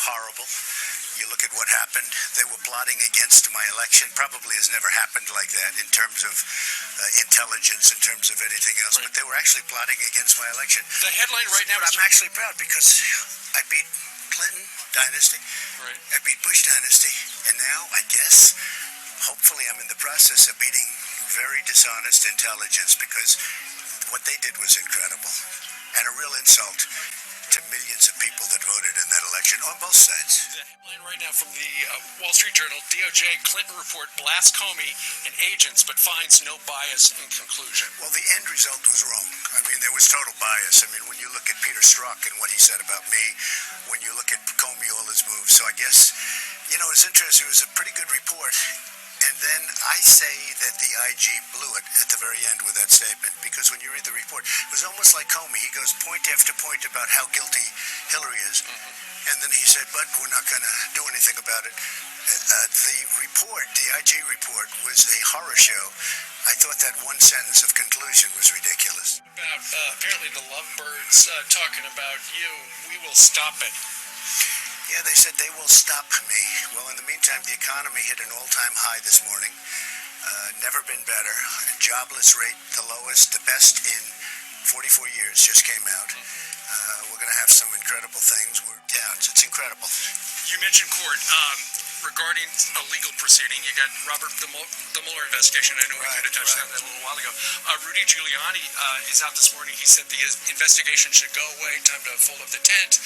horrible. You look at what happened. They were plotting against my election. Probably has never happened like that in terms of intelligence, in terms of anything else. Right. But they were actually plotting against my election. The headline right now is... I'm actually proud because I beat Clinton dynasty. Right. I beat Bush dynasty. And now, I guess, hopefully I'm in the process of beating very dishonest intelligence, because what they did was incredible. And a real insult to millions of people that voted in that election on both sides. The headline right now from the Wall Street Journal: DOJ Clinton report blasts Comey and agents but finds no bias in conclusion. Well, the end result was wrong. I mean, there was total bias. I mean, when you look at Peter Strzok and what he said about me, when you look at Comey, all his moves. So I guess, you know, it's interesting. It was a pretty good report. And then I say that the IG blew it at the very end with that statement, because when you read the report, it was almost like Comey. He goes point after point about how guilty Hillary is. And then he said, but we're not going to do anything about it. The report, the IG report, was a horror show. I thought that one sentence of conclusion was ridiculous. About apparently the lovebirds talking about you. We will stop it. Yeah, they said they will stop me. Well, in the meantime, the economy hit an all-time high this morning. Never been better. Jobless rate, the lowest, the best in 44 years, just came out. We're going to have some incredible things. We're down. It's incredible. You mentioned court. Regarding a legal proceeding, you got the Mueller investigation. I know we kind of touched on that a little while ago. Rudy Giuliani is out this morning. He said the investigation should go away. Time to fold up the tent,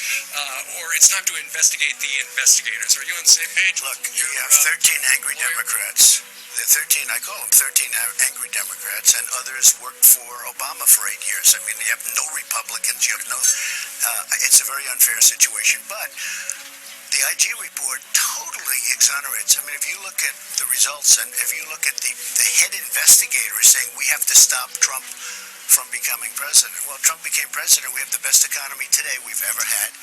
or it's time to investigate the investigators. Are you on the same page? Look, you have 13 angry Democrats. The 13, I call them 13 angry Democrats, and others worked for Obama for 8 years. I mean, you have no Republicans. You have no. It's a very unfair situation, but the IG report totally exonerates. I mean, if you look at the results, and if you look at the head investigator saying we have to stop Trump from becoming president. Well, Trump became president. We have the best economy today we've ever had.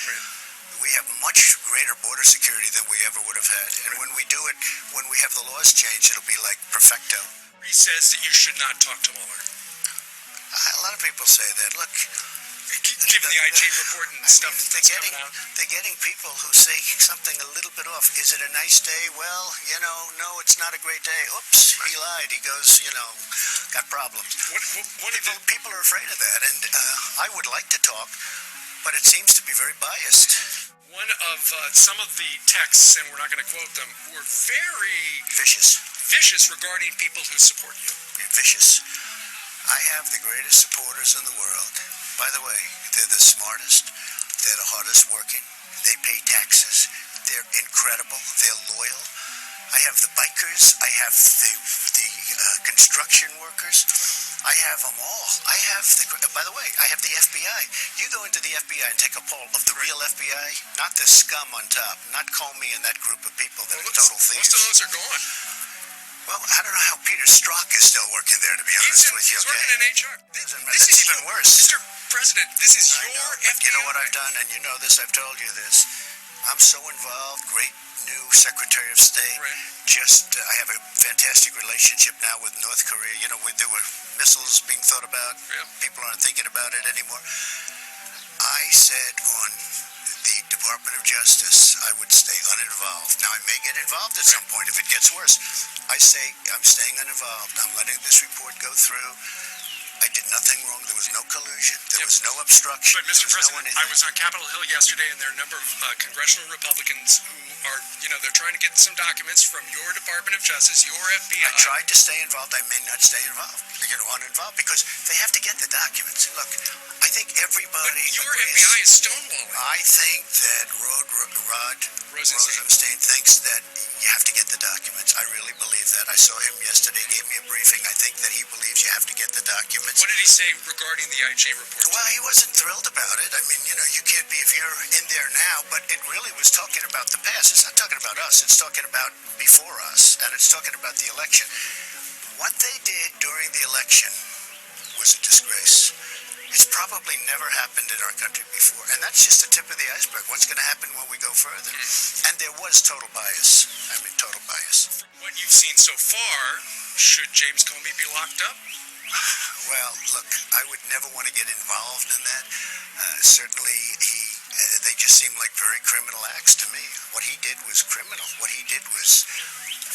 We have much greater border security than we ever would have had. And when we do it, when we have the laws changed, it'll be like perfecto. He says that you should not talk to Mueller. A lot of people say that. Look, given the IG report and stuff that's coming out. They're getting people who say something a little bit off. Is it a nice day? Well, you know, no, it's not a great day. Oops, he lied. He goes, you know, got problems. People are afraid of that, and I would like to talk, but it seems to be very biased. One of some of the texts, and we're not going to quote them, were very vicious regarding people who support you. Vicious. I have the greatest supporters in the world. By the way, they're the smartest, they're the hardest working, they pay taxes, they're incredible, they're loyal. I have the bikers, I have the construction workers, I have them all. I have by the way, I have the FBI. You go into the FBI and take a poll of the real FBI, not the scum on top, not Comey and that group of people that are total thieves. Most of those are gone. Well, I don't know how Peter Strzok is still working there, to be honest with you. He's working in HR. This is even worse. Mr. President, this is your FBI. You know what I've done, and you know this, I've told you this. I'm so involved. Great new Secretary of State. Right. I have a fantastic relationship now with North Korea. You know, there were missiles being thought about. Yeah. People aren't thinking about it anymore. I said on the Department of Justice, I would stay uninvolved. Now, I may get involved at some point if it gets worse. I say I'm staying uninvolved. I'm letting this report go through. I did nothing wrong. There was no collusion. There was no obstruction. But, Mr. President, I was on Capitol Hill yesterday, and there are a number of congressional Republicans who are, you know, they're trying to get some documents from your Department of Justice, your FBI. I tried to stay involved. I may not stay involved, uninvolved, because they have to get the documents. Look, I think everybody But your agrees. FBI is stonewalling. I think that Rod Rosenstein thinks that you have to get the documents. I really believe that. I saw him yesterday, gave me a briefing. I think that he believes you have to get the documents. What did he say regarding the IG report? Well, he wasn't thrilled about it. I mean, you know, you can't be if you're in there now, but it really was talking about the past. It's not talking about us. It's talking about before us, and it's talking about the election. What they did during the election was a disgrace. It's probably never happened in our country before, and that's just the tip of the iceberg. What's going to happen when we go further? And there was total bias. I mean, total bias. What you've seen so far, should James Comey be locked up? Well, look, I would never want to get involved in that. Certainly, they just seem like very criminal acts to me. What he did was criminal. What he did was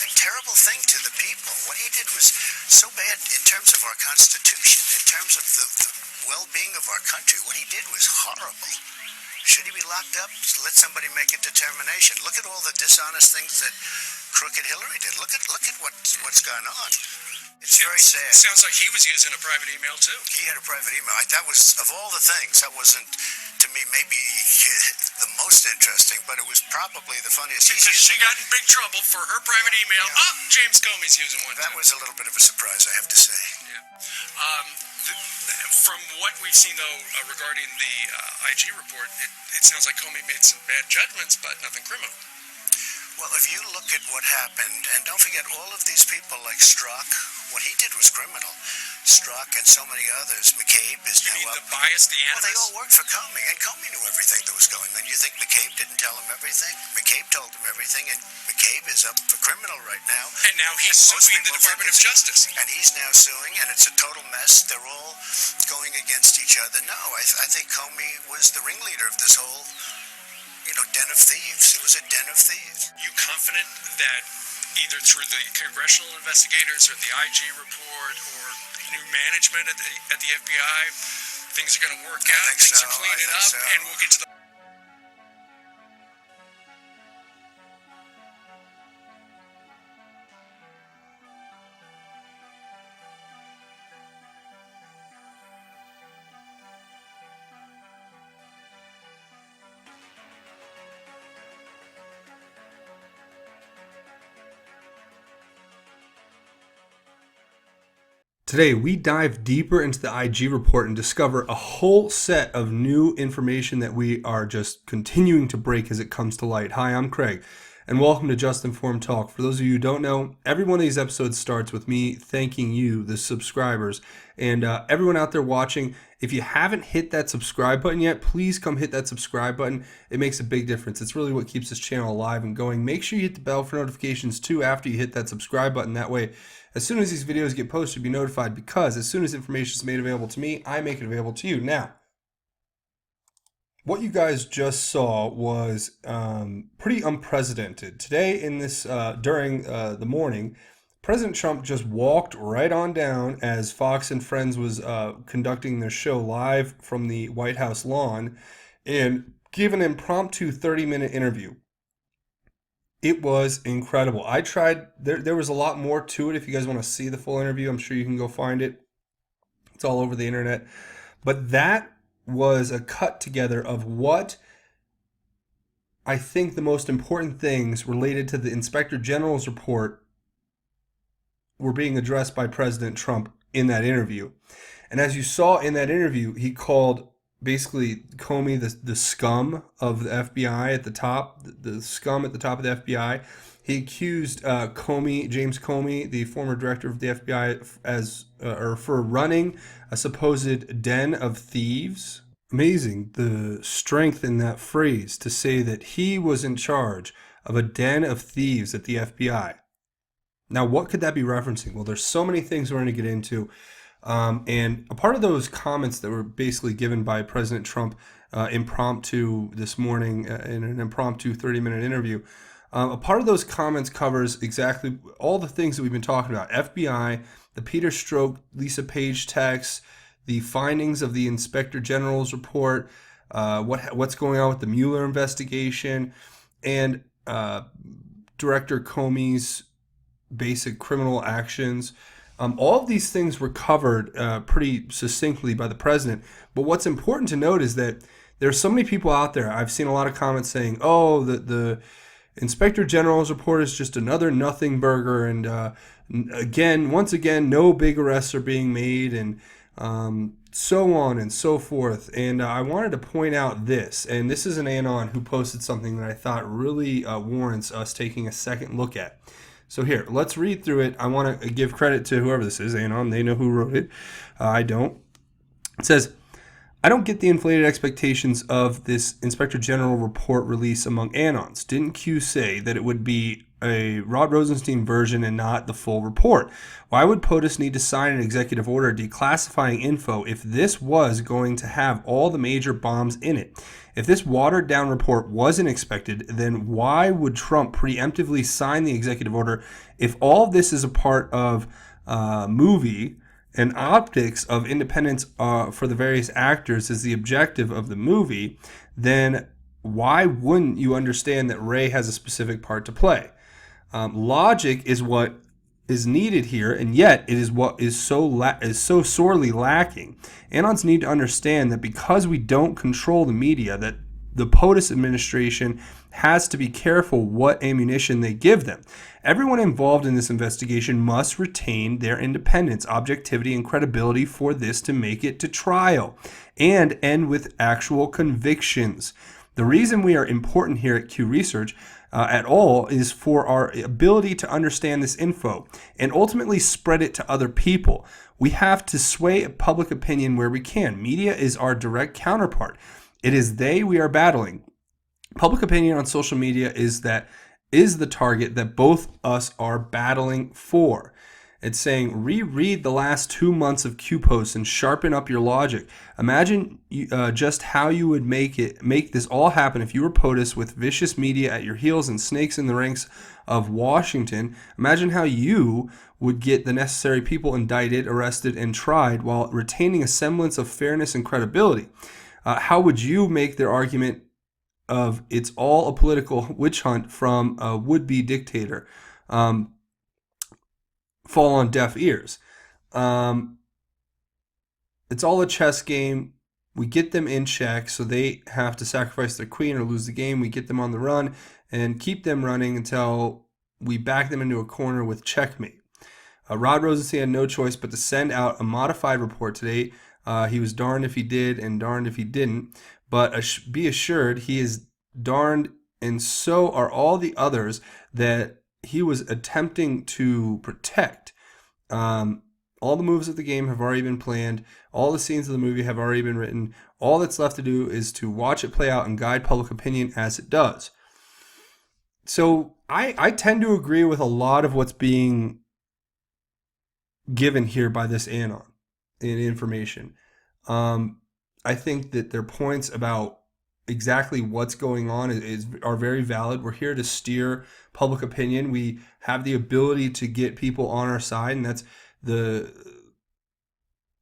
a terrible thing to the people. What he did was so bad in terms of our Constitution, in terms of the well-being of our country. What he did was horrible. Should he be locked up? Let somebody make a determination. Look at all the dishonest things that crooked Hillary did. Look at what's gone on. It's very sad. It sounds like he was using a private email too. He had a private email. That was, of all the things, that wasn't, to me, maybe the most interesting, but it was probably the funniest. Because she got in big trouble for her private email. Yeah. Oh, James Comey's using one. That was a little bit of a surprise, I have to say. Yeah. From what we've seen, though, regarding the IG report, it sounds like Comey made some bad judgments, but nothing criminal. Well, if you look at what happened, and don't forget all of these people like Strzok, what he did was criminal. Strzok and so many others. McCabe is now up. The bias, the animus? Well, they all worked for Comey, and Comey knew everything that was going on. You think McCabe didn't tell him everything? McCabe told him everything, and McCabe is up for criminal right now. And now he's suing the Department of Justice. And he's now suing, and it's a total mess. They're all going against each other. No, I think Comey was the ringleader of this whole, den of thieves. It was a den of thieves. You confident that either through the congressional investigators or the IG report or new management at the FBI, things are going to work out, things are cleaning up, and we'll get to the... Today, we dive deeper into the IG report and discover a whole set of new information that we are just continuing to break as it comes to light. Hi, I'm Craig, and welcome to Just Informed Talk. For those of you who don't know, every one of these episodes starts with me thanking you, the subscribers, and everyone out there watching. If you haven't hit that subscribe button yet, please come hit that subscribe button. It makes a big difference. It's really what keeps this channel alive and going. Make sure you hit the bell for notifications too after you hit that subscribe button. That way, as soon as these videos get posted, you'll be notified, because as soon as information is made available to me, I make it available to you. Now, what you guys just saw was pretty unprecedented. Today, in this during the morning, President Trump just walked right on down as Fox and Friends was conducting their show live from the White House lawn and gave an impromptu 30-minute interview. It was incredible. I tried, there was a lot more to it. If you guys want to see the full interview, I'm sure you can go find it. It's all over the internet. But that was a cut together of what I think the most important things related to the Inspector General's report were being addressed by President Trump in that interview. And as you saw in that interview, he called basically Comey the scum of the FBI at the top, the scum at the top of the FBI. He accused James Comey, the former director of the FBI, for running a supposed den of thieves. Amazing, the strength in that phrase to say that he was in charge of a den of thieves at the FBI. Now, what could that be referencing? Well, there's so many things we're going to get into. And a part of those comments that were basically given by President Trump impromptu this morning in an impromptu 30-minute interview, a part of those comments covers exactly all the things that we've been talking about. FBI, the Peter Strzok, Lisa Page text, the findings of the Inspector General's report, what's going on with the Mueller investigation, and Director Comey's basic criminal actions. All of these things were covered pretty succinctly by the president. But what's important to note is that there are so many people out there. I've seen a lot of comments saying, oh, the Inspector General's report is just another nothing burger. And once again, no big arrests are being made, and so on and so forth. And I wanted to point out this, and this is an ANON who posted something that I thought really warrants us taking a second look at. So here, let's read through it. I want to give credit to whoever this is, ANON. They know who wrote it. I don't. It says, I don't get the inflated expectations of this Inspector General report release among Anons. Didn't Q say that it would be a Rod Rosenstein version and not the full report? Why would POTUS need to sign an executive order declassifying info if this was going to have all the major bombs in it? If this watered down report wasn't expected, then why would Trump preemptively sign the executive order if all this is a part of movie and optics of independence for the various actors is the objective of the movie? Then why wouldn't you understand that Ray has a specific part to play? Logic is what is needed here, and yet it is what is so sorely lacking. Anons need to understand that because we don't control the media, that the POTUS administration has to be careful what ammunition they give them. Everyone involved in this investigation must retain their independence, objectivity, and credibility for this to make it to trial and end with actual convictions. The reason we are important here at Q Research at all is for our ability to understand this info and ultimately spread it to other people. We have to sway public opinion where we can. Media is our direct counterpart. It is they we are battling. Public opinion on social media is the target that both us are battling for. It's saying reread the last 2 months of Q posts and sharpen up your logic. Imagine just how you would make this all happen if you were POTUS with vicious media at your heels and snakes in the ranks of Washington. Imagine how you would get the necessary people indicted, arrested, and tried while retaining a semblance of fairness and credibility. How would you make their argument of it's all a political witch hunt from a would-be dictator fall on deaf ears? It's all a chess game. We get them in check, so they have to sacrifice their queen or lose the game. We get them on the run and keep them running until we back them into a corner with checkmate. Rod Rosenstein had no choice but to send out a modified report today. He was darned if he did and darned if he didn't. But be assured, he is darned, and so are all the others that he was attempting to protect. All the moves of the game have already been planned. All the scenes of the movie have already been written. All that's left to do is to watch it play out and guide public opinion as it does. So I tend to agree with a lot of what's being given here by this ANON in information. I think that their points about exactly what's going on are very valid. We're here to steer public opinion. We have the ability to get people on our side, and that's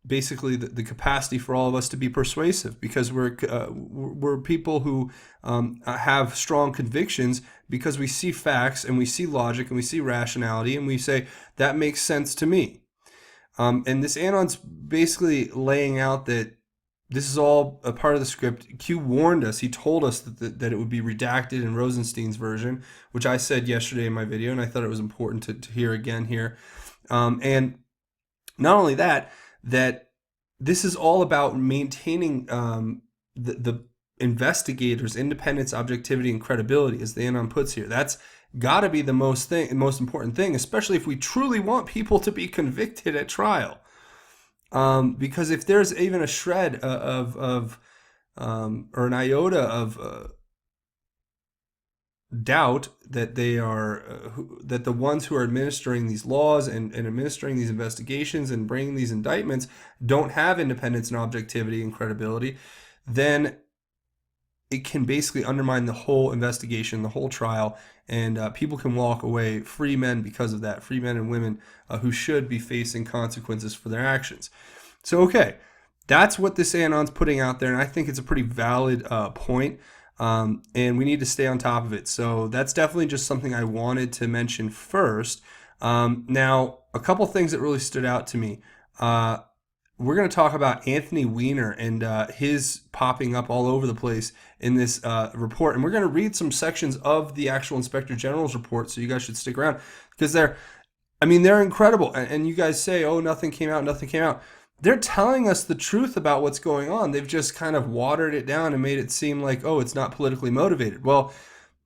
basically the capacity for all of us to be persuasive, because we're people who have strong convictions because we see facts and we see logic and we see rationality and we say that makes sense to me. And this ANON's basically laying out that this is all a part of the script. Q warned us. He told us that it would be redacted in Rosenstein's version, which I said yesterday in my video, and I thought it was important to hear again here. And not only that this is all about maintaining the investigators' independence, objectivity, and credibility, as the ANON puts here. That's got to be the most important thing, especially if we truly want people to be convicted at trial. Because if there's even a shred or an iota of doubt that they are that the ones who are administering these laws and administering these investigations and bringing these indictments don't have independence and objectivity and credibility, then it can basically undermine the whole investigation, the whole trial, and people can walk away free men because of that, free men and women who should be facing consequences for their actions. So, okay, that's what this ANON's putting out there, and I think it's a pretty valid point, and we need to stay on top of it. So that's definitely just something I wanted to mention first. Now, a couple things that really stood out to me. We're going to talk about Anthony Weiner and his popping up all over the place in this report. And we're going to read some sections of the actual Inspector General's report, so you guys should stick around, because they're incredible. And you guys say, oh, nothing came out. They're telling us the truth about what's going on. They've just kind of watered it down and made it seem like, oh, it's not politically motivated. Well,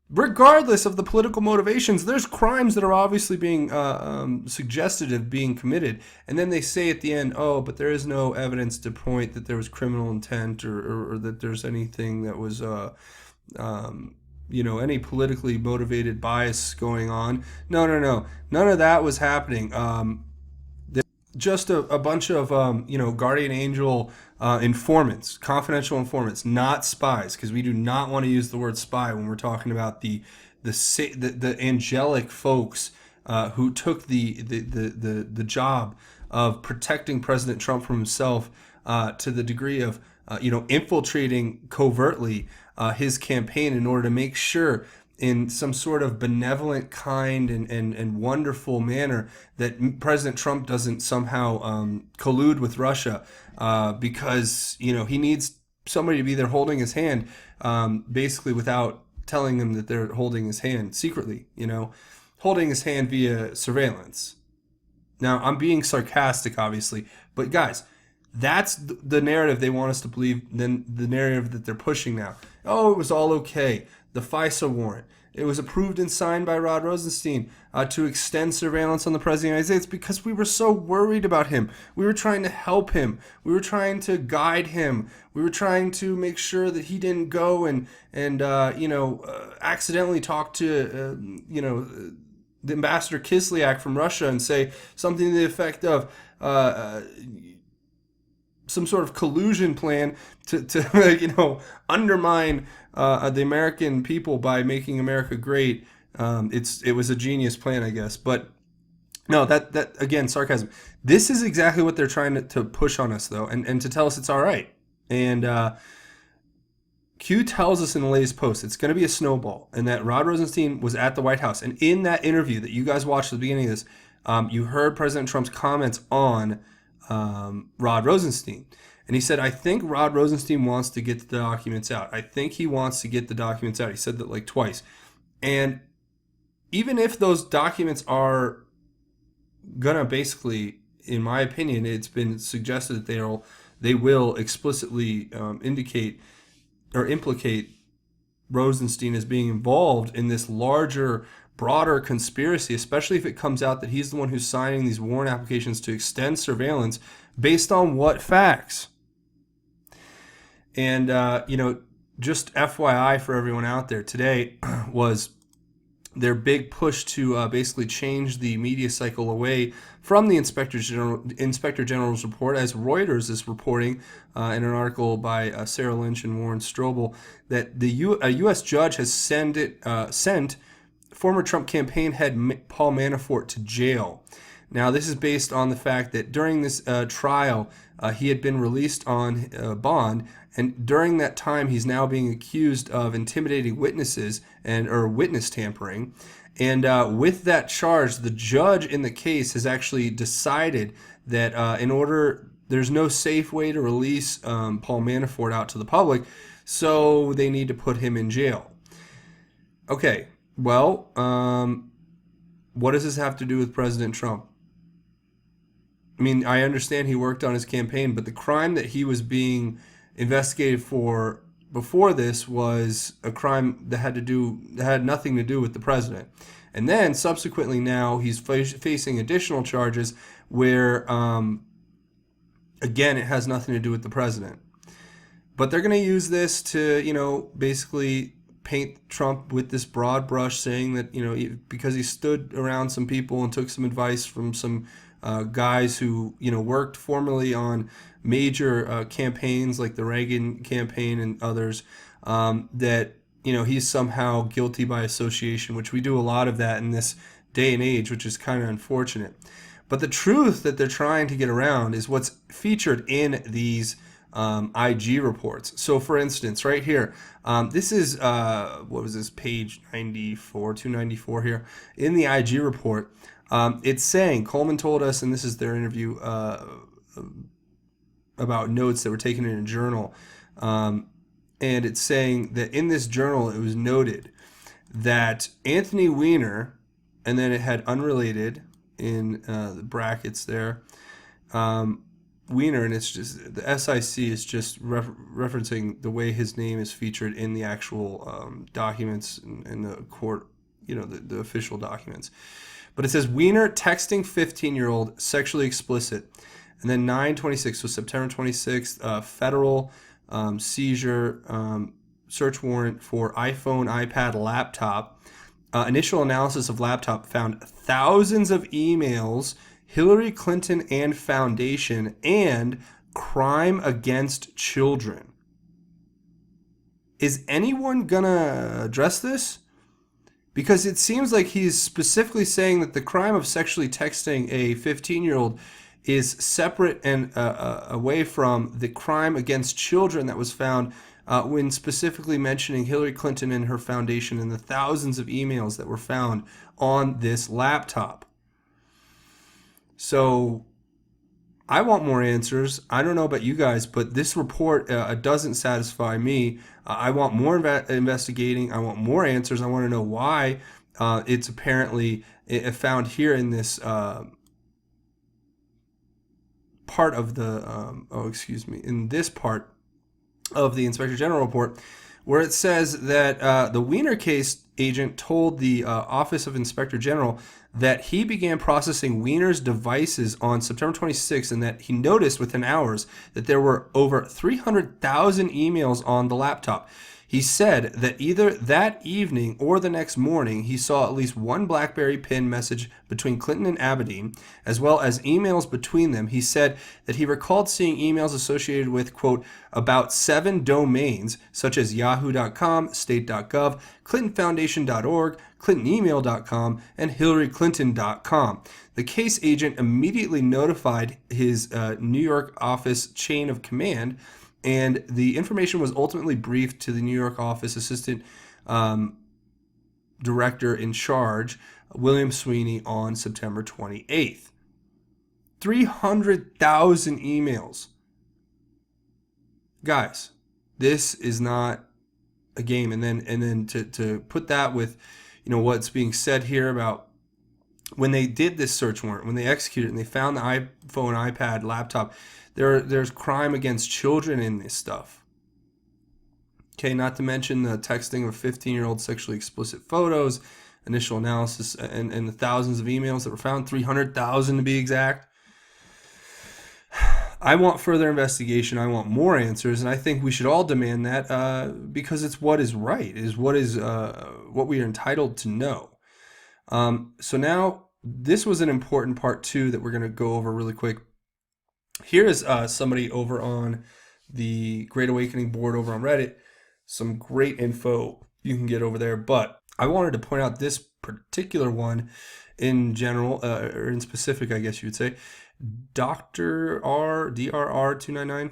regardless of the political motivations, there's crimes that are obviously being suggested of being committed. And then they say at the end, oh, but there is no evidence to point that there was criminal intent or that there's anything that was, any politically motivated bias going on. No, no, no. None of that was happening. Just a bunch of guardian angel informants, confidential informants, not spies, because we do not want to use the word spy when we're talking about the angelic folks who took the job of protecting President Trump from himself to the degree of infiltrating covertly his campaign in order to make sure in some sort of benevolent, kind, and wonderful manner that President Trump doesn't somehow collude with Russia because, he needs somebody to be there holding his hand, basically without telling him that they're holding his hand secretly, holding his hand via surveillance. Now, I'm being sarcastic, obviously, but guys, that's the narrative they want us to believe, then the narrative that they're pushing now. Oh, it was all okay. The FISA warrant. It was approved and signed by Rod Rosenstein to extend surveillance on the President of the United States because we were so worried about him. We were trying to help him. We were trying to guide him. We were trying to make sure that he didn't go and accidentally talk to, the Ambassador Kislyak from Russia and say something to the effect of some sort of collusion plan to undermine the American people by making America great. It was a genius plan, I guess. But no, that again, sarcasm. This is exactly what they're trying to push on us, though, and to tell us it's all right. And Q tells us in the latest post it's going to be a snowball, and that Rod Rosenstein was at the White House. And in that interview that you guys watched at the beginning of this, you heard President Trump's comments on Rod Rosenstein. And he said, I think Rod Rosenstein wants to get the documents out. I think he wants to get the documents out. He said that like twice. And even if those documents are gonna basically, in my opinion, it's been suggested that they will explicitly indicate or implicate Rosenstein as being involved in this larger, broader conspiracy, especially if it comes out that he's the one who's signing these warrant applications to extend surveillance based on what facts. And, just FYI for everyone out there, today was their big push to basically change the media cycle away from the Inspector General's report, as Reuters is reporting in an article by Sarah Lynch and Warren Strobel, that a U.S. judge has sent former Trump campaign head Paul Manafort to jail. Now, this is based on the fact that during this trial, he had been released on bond, and during that time, he's now being accused of intimidating witnesses or witness tampering. And with that charge, the judge in the case has actually decided that there's no safe way to release Paul Manafort out to the public, so they need to put him in jail. Okay, well, what does this have to do with President Trump? I mean, I understand he worked on his campaign, but the crime that he was being investigated for before this was a crime that had nothing to do with the president. And then subsequently now he's facing additional charges where, again, it has nothing to do with the president. But they're going to use this to, basically paint Trump with this broad brush, saying that, because he stood around some people and took some advice from some guys who, worked formerly on major campaigns like the Reagan campaign and others, that, he's somehow guilty by association, which we do a lot of that in this day and age, which is kind of unfortunate. But the truth that they're trying to get around is what's featured in these IG reports. So, for instance, right here, this is, what was this, page 294 here, in the IG report. It's saying, Coleman told us, and this is their interview about notes that were taken in a journal, and it's saying that in this journal it was noted that Anthony Weiner, and then it had unrelated in the brackets there, Weiner, and it's just the SIC is just referencing the way his name is featured in the actual documents in the court, the official documents. But it says Weiner texting 15-year-old sexually explicit, and then 9/26, so September 26th, federal seizure search warrant for iPhone, iPad, laptop. Initial analysis of laptop found thousands of emails, Hillary Clinton and Foundation, and crime against children. Is anyone gonna address this? Because it seems like he's specifically saying that the crime of sexually texting a 15-year-old is separate and away from the crime against children that was found when specifically mentioning Hillary Clinton and her foundation and the thousands of emails that were found on this laptop. So I want more answers. I don't know about you guys, but this report doesn't satisfy me. I want more investigating. I want more answers. I want to know why it's apparently found here in this part of the, in this part of the Inspector General report, where it says that the Weiner case agent told the Office of Inspector General that he began processing Weiner's devices on September 26th, and that he noticed within hours that there were over 300,000 emails on the laptop. He said that either that evening or the next morning, he saw at least one BlackBerry pin message between Clinton and Abedin, as well as emails between them. He said that he recalled seeing emails associated with, quote, about 7 domains, such as yahoo.com, state.gov, clintonfoundation.org, clintonemail.com, and hillaryclinton.com. The case agent immediately notified his New York office chain of command, and the information was ultimately briefed to the New York office assistant director in charge, William Sweeney, on September 28th. 300,000 emails. Guys, this is not a game. And then to put that with, what's being said here about when they did this search warrant, when they executed it and they found the iPhone, iPad, laptop, there's crime against children in this stuff. Okay, not to mention the texting of 15-year-old sexually explicit photos, initial analysis, and the thousands of emails that were found, 300,000 to be exact. I want further investigation. I want more answers, and I think we should all demand that because it's what is right, is what we are entitled to know. So now this was an important part too that we're going to go over really quick. Here is somebody over on the Great Awakening board over on Reddit. Some great info you can get over there, but I wanted to point out this particular one in general, or in specific, I guess you would say. Dr. R, DRR299,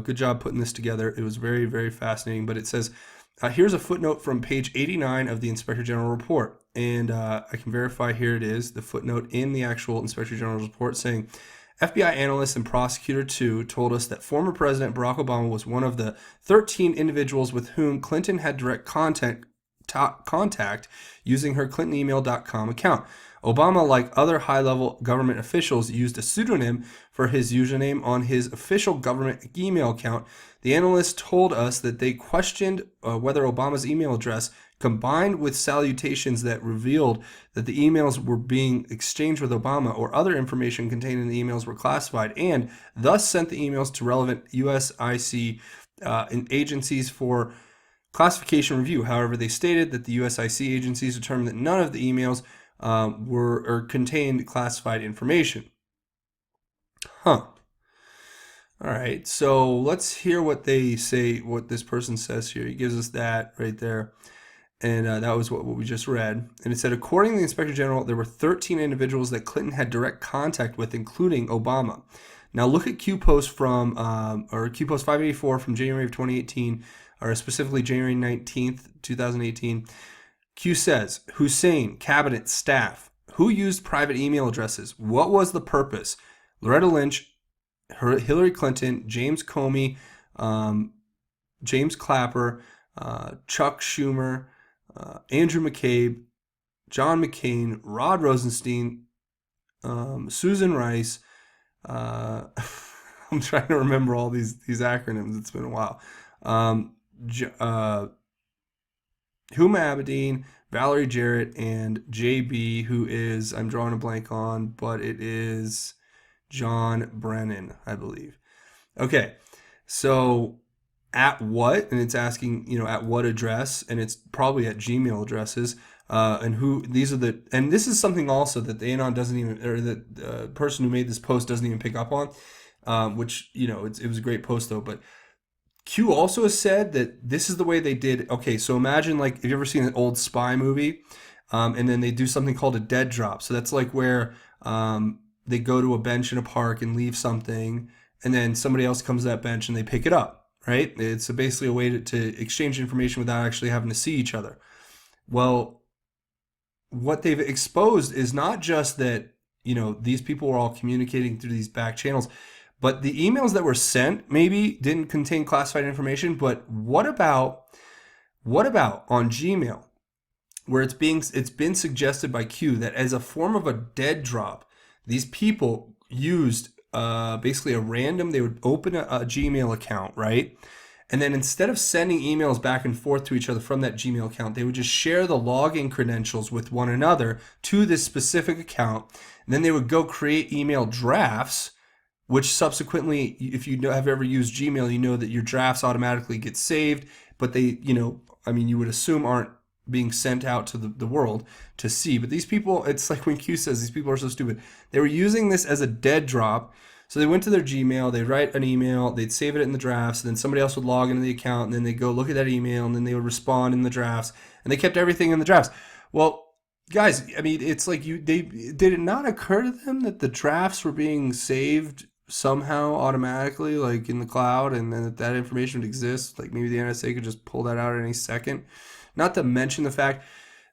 good job putting this together. It was very, very fascinating, but it says, here's a footnote from page 89 of the Inspector General report, and I can verify here it is, the footnote in the actual Inspector General's report saying, FBI analyst and prosecutor 2 told us that former President Barack Obama was one of the 13 individuals with whom Clinton had direct contact using her clintonemail.com account. Obama, like other high-level government officials, used a pseudonym for his username on his official government email account. The analyst told us that they questioned whether Obama's email address, combined with salutations that revealed that the emails were being exchanged with Obama or other information contained in the emails were classified, and thus sent the emails to relevant USIC agencies for classification review. However, they stated that the USIC agencies determined that none of the emails were or contained classified information. All right, so let's hear what they say, what this person says here. He gives us that right there. And that was what we just read. And it said, according to the Inspector General, there were 13 individuals that Clinton had direct contact with, including Obama. Now look at Q Post from, or Q Post 584 from January of 2018, or specifically January 19th, 2018. Q says, Hussein, cabinet, staff, who used private email addresses? What was the purpose? Loretta Lynch, Hillary Clinton, James Comey, James Clapper, Chuck Schumer, Andrew McCabe, John McCain, Rod Rosenstein, Susan Rice, I'm trying to remember all these acronyms. It's been a while. Um, Huma Abedin, Valerie Jarrett, and JB, who is, I'm drawing a blank on, but it is John Brennan, I believe. Okay, so at what, and it's asking, at what address, and it's probably at Gmail addresses. And who these are and this is something also that the ANON doesn't even, or the person who made this post doesn't even pick up on, which, it was a great post though. But Q also has said that this is the way they did. Okay, so imagine, like, have you ever seen an old spy movie? And then they do something called a dead drop. So that's like where they go to a bench in a park and leave something, and then somebody else comes to that bench and they pick it up, right? It's basically a way to exchange information without actually having to see each other. Well, what they've exposed is not just that, these people were all communicating through these back channels, but the emails that were sent maybe didn't contain classified information. But what about on Gmail, where it's been suggested by Q that as a form of a dead drop, these people used basically they would open a Gmail account, right? And then instead of sending emails back and forth to each other from that Gmail account, they would just share the login credentials with one another to this specific account. And then they would go create email drafts, which subsequently, if you have ever used Gmail, you know that your drafts automatically get saved, but they, you would assume aren't being sent out to the world to see. But these people, it's like when Q says these people are so stupid. They were using this as a dead drop. So they went to their Gmail, they'd write an email, they'd save it in the drafts, and then somebody else would log into the account, and then they'd go look at that email, and then they would respond in the drafts, and they kept everything in the drafts. Well, guys, it's like did it not occur to them that the drafts were being saved somehow automatically, like in the cloud, and then that information would exist? Like maybe the NSA could just pull that out at any second. Not to mention the fact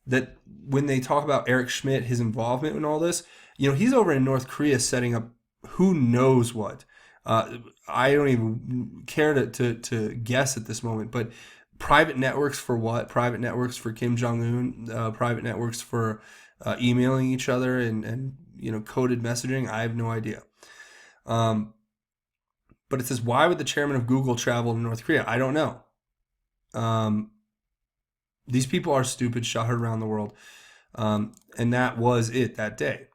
that when they talk about Eric Schmidt, his involvement in all this, he's over in North Korea setting up who knows what. I don't even care to guess at this moment, but private networks for what? Private networks for Kim Jong-un, private networks for emailing each other and coded messaging. I have no idea. But it says, why would the chairman of Google travel to North Korea? I don't know. These people are stupid, shot heard around the world. And that was it that day.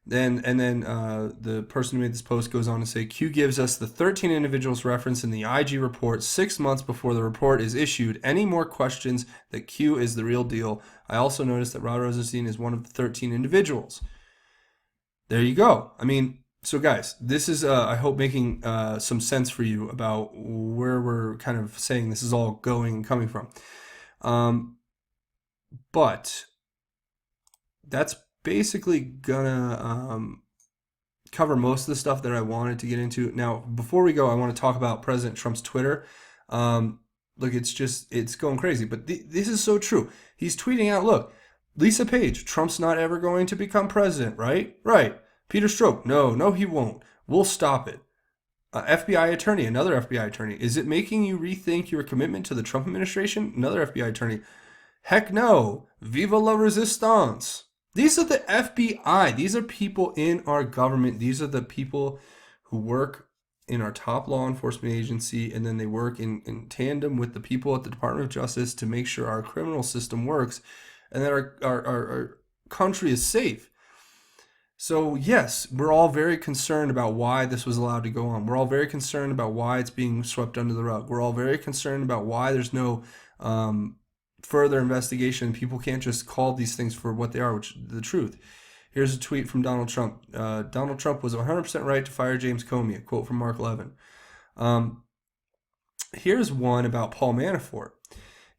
Then the person who made this post goes on to say, Q gives us the 13 individuals referenced in the IG report 6 months before the report is issued. Any more questions that Q is the real deal? I also noticed that Rod Rosenstein is one of the 13 individuals. There you go. So guys, this is, I hope, making some sense for you about where we're kind of saying this is all going and coming from. But that's basically gonna cover most of the stuff that I wanted to get into. Now, before we go, I want to talk about President Trump's Twitter. Look, it's going crazy, but this is so true. He's tweeting out, look, Lisa Page, Trump's not ever going to become president, right? Right. Peter Strzok, no, he won't. We'll stop it. FBI attorney, another FBI attorney. Is it making you rethink your commitment to the Trump administration? Another FBI attorney. Heck no. Viva la resistance. These are the FBI. These are people in our government. These are the people who work in our top law enforcement agency, and then they work in tandem with the people at the Department of Justice to make sure our criminal system works and that our country is safe. So yes, we're all very concerned about why this was allowed to go on. We're all very concerned about why it's being swept under the rug. We're all very concerned about why there's no further investigation. People can't just call these things for what they are, which is the truth. Here's a tweet from Donald Trump. Donald Trump was 100% right to fire James Comey, a quote from Mark Levin. Here's one about Paul Manafort.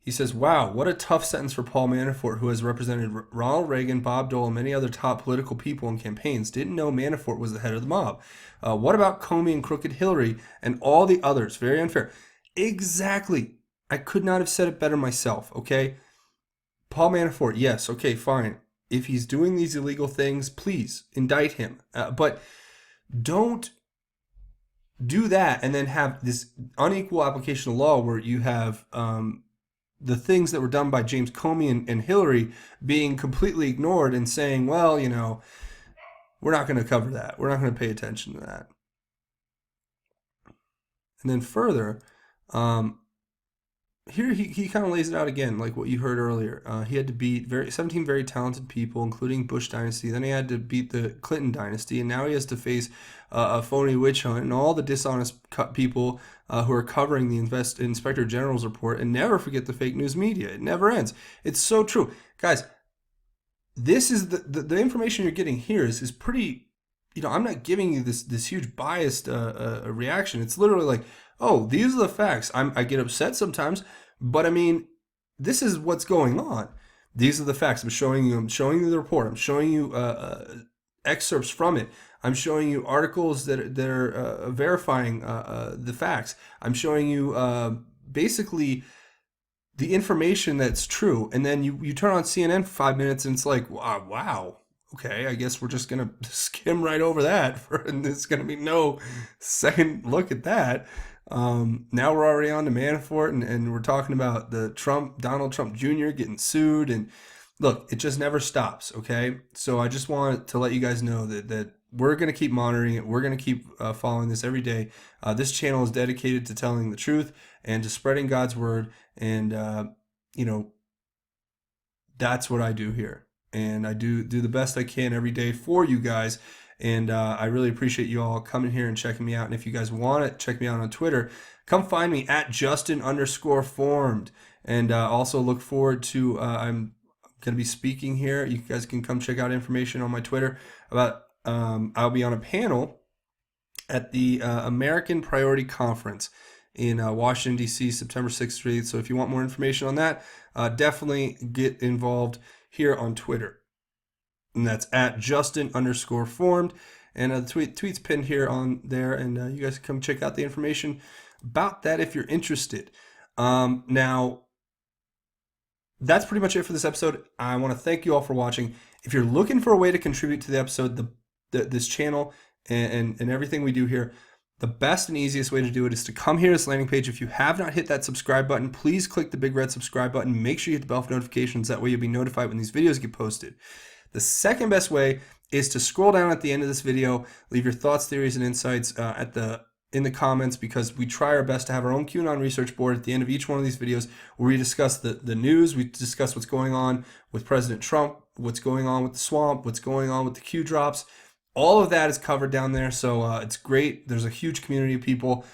He says, wow, what a tough sentence for Paul Manafort, who has represented Ronald Reagan, Bob Dole, and many other top political people in campaigns. Didn't know Manafort was the head of the mob. What about Comey and crooked Hillary and all the others? Very unfair. Exactly. I could not have said it better myself, okay? Paul Manafort, yes, okay, fine. If he's doing these illegal things, please indict him. But don't do that and then have this unequal application of law where you have the things that were done by James Comey and Hillary being completely ignored and saying, well, we're not going to cover that. We're not going to pay attention to that. And then further, here he kind of lays it out again, like what you heard earlier. He had to beat 17 very talented people, including Bush dynasty. Then he had to beat the Clinton dynasty, and now he has to face a phony witch hunt and all the dishonest people who are covering the Inspector General's report. And never forget the fake news media. It never ends. It's so true, guys. This is the information you're getting here is pretty. I'm not giving you this huge biased reaction. It's literally like, oh, these are the facts. I get upset sometimes, but I mean, this is what's going on. These are the facts. I'm showing you. I'm showing you the report. I'm showing you excerpts from it. I'm showing you articles that are verifying the facts. I'm showing you basically the information that's true. And then you turn on CNN for 5 minutes and it's like, wow. Okay, I guess we're just going to skim right over that, and there's going to be no second look at that. Now we're already on to Manafort, and we're talking about Donald Trump Jr. getting sued. And look, it just never stops, okay? So I just want to let you guys know that we're going to keep monitoring it. We're going to keep following this every day. This channel is dedicated to telling the truth and to spreading God's word, and, that's what I do here. And I do the best I can every day for you guys. And I really appreciate you all coming here and checking me out. And if you guys want to check me out on Twitter, come find me at Justin_formed. And also look forward to, I'm going to be speaking here. You guys can come check out information on my Twitter about, I'll be on a panel at the American Priority Conference in Washington, D.C., September 6th, 8th. So if you want more information on that, definitely get involved here on Twitter. And that's at Justin_formed. And the tweet's pinned here on there. And you guys can come check out the information about that if you're interested. Now, that's pretty much it for this episode. I want to thank you all for watching. If you're looking for a way to contribute to the episode, this channel, and everything we do here, the best and easiest way to do it is to come here to this landing page. If you have not hit that subscribe button, please click the big red subscribe button. Make sure you hit the bell for notifications. That way you'll be notified when these videos get posted. The second best way is to scroll down at the end of this video, leave your thoughts, theories, and insights in the comments, because we try our best to have our own QAnon research board at the end of each one of these videos where we discuss the news, we discuss what's going on with President Trump, what's going on with the swamp, what's going on with the Q drops. All of that is covered down there, so it's great. There's a huge community of people,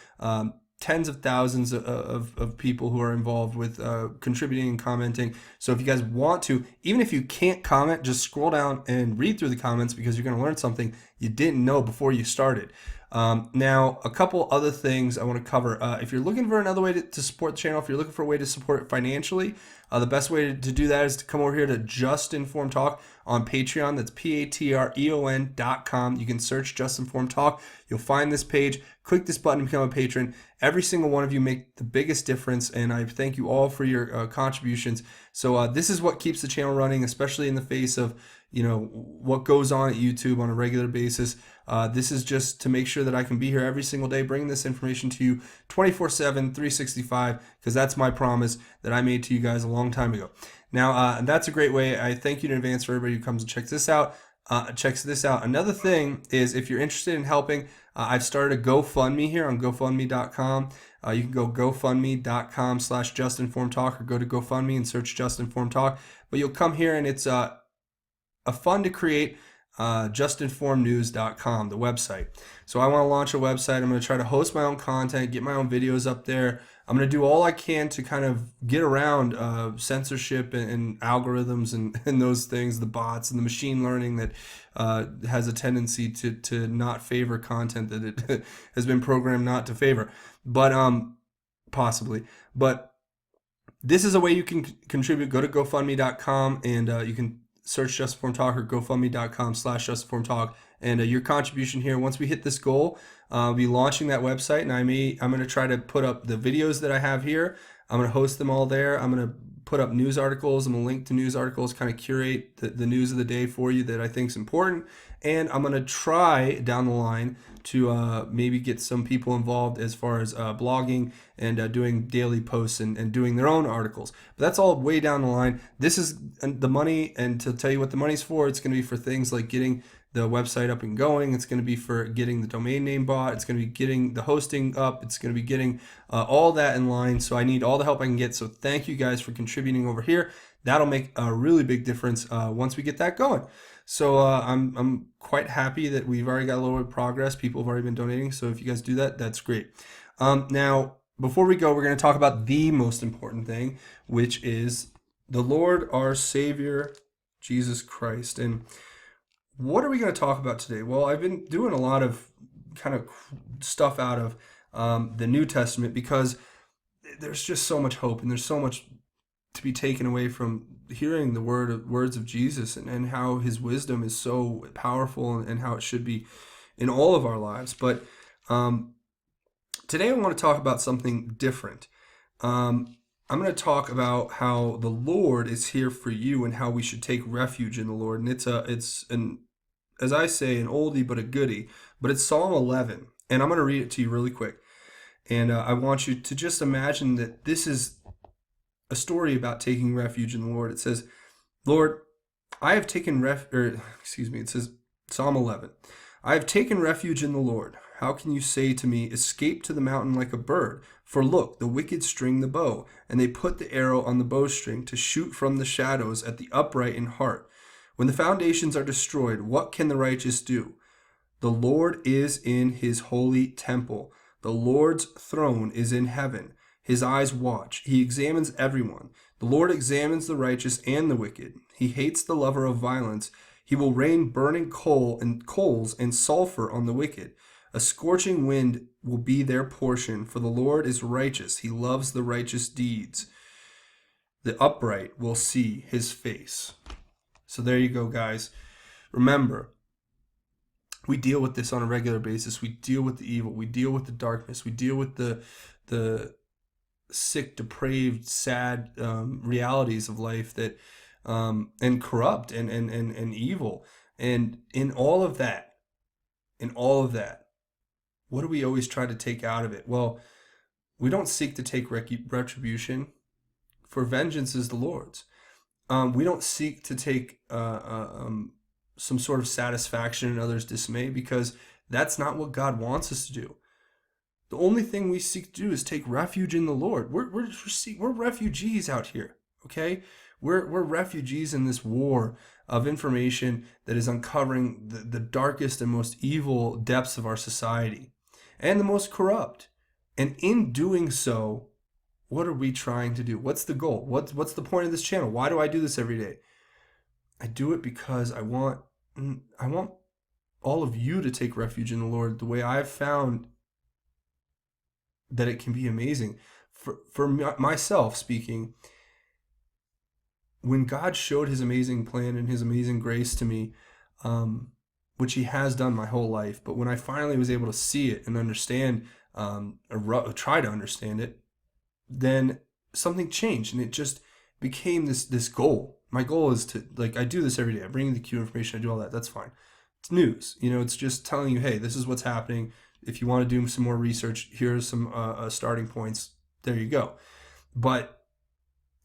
tens of thousands of people who are involved with contributing and commenting. So if you guys want to, even if you can't comment, just scroll down and read through the comments, because you're going to learn something you didn't know before you started. Now, a couple other things I want to cover. If you're looking for another way to support the channel, if you're looking for a way to support it financially, the best way to do that is to come over here to Just Informed Talk on Patreon. That's patreon.com. You can search Just Informed Talk. You'll find this page. Click this button to become a patron. Every single one of you make the biggest difference, and I thank you all for your contributions. So this is what keeps the channel running, especially in the face of what goes on at YouTube on a regular basis. This is just to make sure that I can be here every single day, bringing this information to you 24/7, 365, because that's my promise that I made to you guys a long time ago. Now, that's a great way. I thank you in advance for everybody who comes and checks this out. Another thing is, if you're interested in helping, I've started a GoFundMe here on GoFundMe.com. You can go GoFundMe.com/JustInformedTalk, or go to GoFundMe and search Just Informed Talk. But you'll come here, and it's a fund to create. JustInformedNews.com, the website. So I want to launch a website. I'm going to try to host my own content, get my own videos up there. I'm going to do all I can to kind of get around censorship and algorithms and those things, the bots and the machine learning that has a tendency to not favor content that it has been programmed not to favor. But possibly. But this is a way you can contribute. Go to GoFundMe.com, and you can search Just Informed Talk, or GoFundMe.com/Just Informed Talk. And your contribution here, once we hit this goal, I'll be launching that website, and I'm going to try to put up the videos that I have here. I'm going to host them all there. I'm going to put up news articles. I'm going to link to news articles, kind of curate the news of the day for you that I think is important. And I'm going to try down the line to maybe get some people involved as far as blogging and doing daily posts and doing their own articles. But that's all way down the line. This is the money, and to tell you what the money's for, it's going to be for things like getting the website up and going. It's going to be for getting the domain name bought. It's going to be getting the hosting up. It's going to be getting all that in line. So I need all the help I can get. So thank you guys for contributing over here. That'll make a really big difference once we get that going. So I'm quite happy that we've already got a little bit of progress. People have already been donating. So if you guys do that, that's great. Now, before we go, we're going to talk about the most important thing, which is the Lord, our Savior, Jesus Christ. And what are we going to talk about today? Well, I've been doing a lot of kind of stuff out of the New Testament because there's just so much hope and there's so much to be taken away from hearing the words of Jesus and how his wisdom is so powerful and how it should be in all of our lives. But today I want to talk about something different. I'm going to talk about how the Lord is here for you and how we should take refuge in the Lord. And it's an, as I say, an oldie but a goodie. But it's Psalm 11, and I'm going to read it to you really quick. And I want you to just imagine that this is a story about taking refuge in the Lord. It says, Lord, I have taken it says, Psalm 11, I have taken refuge in the Lord. How can you say to me, escape to the mountain like a bird? For look, the wicked string the bow, and they put the arrow on the bowstring to shoot from the shadows at the upright in heart. When the foundations are destroyed, what can the righteous do? The Lord is in his holy temple. The Lord's throne is in heaven. His eyes watch. He examines everyone. The Lord examines the righteous and the wicked. He hates the lover of violence. He will rain burning coals and sulfur on the wicked. A scorching wind will be their portion, for the Lord is righteous. He loves the righteous deeds. The upright will see his face. So there you go, guys. Remember, we deal with this on a regular basis. We deal with the evil. We deal with the darkness. We deal with the sick, depraved, sad realities of life that and corrupt and evil. And in all of that, what do we always try to take out of it? Well, we don't seek to take retribution, for vengeance is the Lord's. We don't seek to take some sort of satisfaction in others' dismay, because that's not what God wants us to do. The only thing we seek to do is take refuge in the Lord. We're refugees out here, okay? We're refugees in this war of information that is uncovering the darkest and most evil depths of our society and the most corrupt. And in doing so, what are we trying to do? What's the goal? What's the point of this channel? Why do I do this every day? I do it because I want all of you to take refuge in the Lord the way I've found that it can be amazing. For myself speaking, when God showed his amazing plan and his amazing grace to me, which he has done my whole life, but when I finally was able to see it and understand, or try to understand it, then something changed and it just became this goal. My goal is to, like, I do this every day. I bring you the Q information. I do all that. That's fine. It's news. It's just telling you, hey, this is what's happening. If you want to do some more research, here's some starting points. There you go. But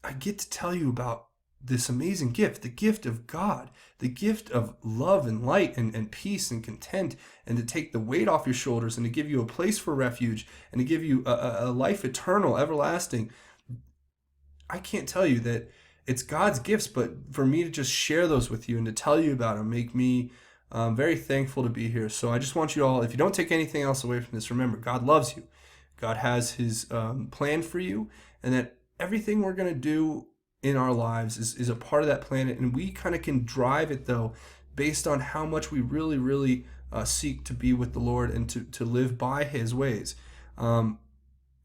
I get to tell you about this amazing gift, the gift of God, the gift of love and light and peace and content, and to take the weight off your shoulders and to give you a place for refuge and to give you a life eternal, everlasting. I can't tell you that it's God's gifts, but for me to just share those with you and to tell you about them make me very thankful to be here. So I just want you all, if you don't take anything else away from this, remember, God loves you. God has his plan for you, and that everything we're going to do in our lives is a part of that plan. And we kind of can drive it, though, based on how much we really, really seek to be with the Lord and to live by his ways.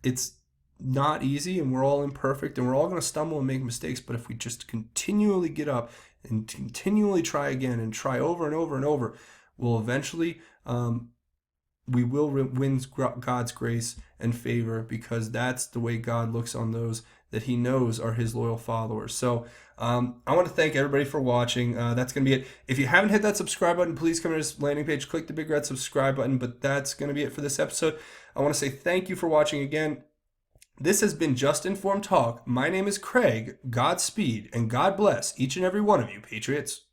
It's not easy, and we're all imperfect, and we're all going to stumble and make mistakes. But if we just continually get up and continually try again and try over and over and over, we'll eventually we will win God's grace and favor, because that's the way God looks on those that he knows are his loyal followers. So I want to thank everybody for watching. That's going to be it. If you haven't hit that subscribe button, please come to this landing page, click the big red subscribe button. But that's going to be it for this episode. I want to say thank you for watching again. This has been Just Informed Talk. My name is Craig. Godspeed and God bless each and every one of you, Patriots.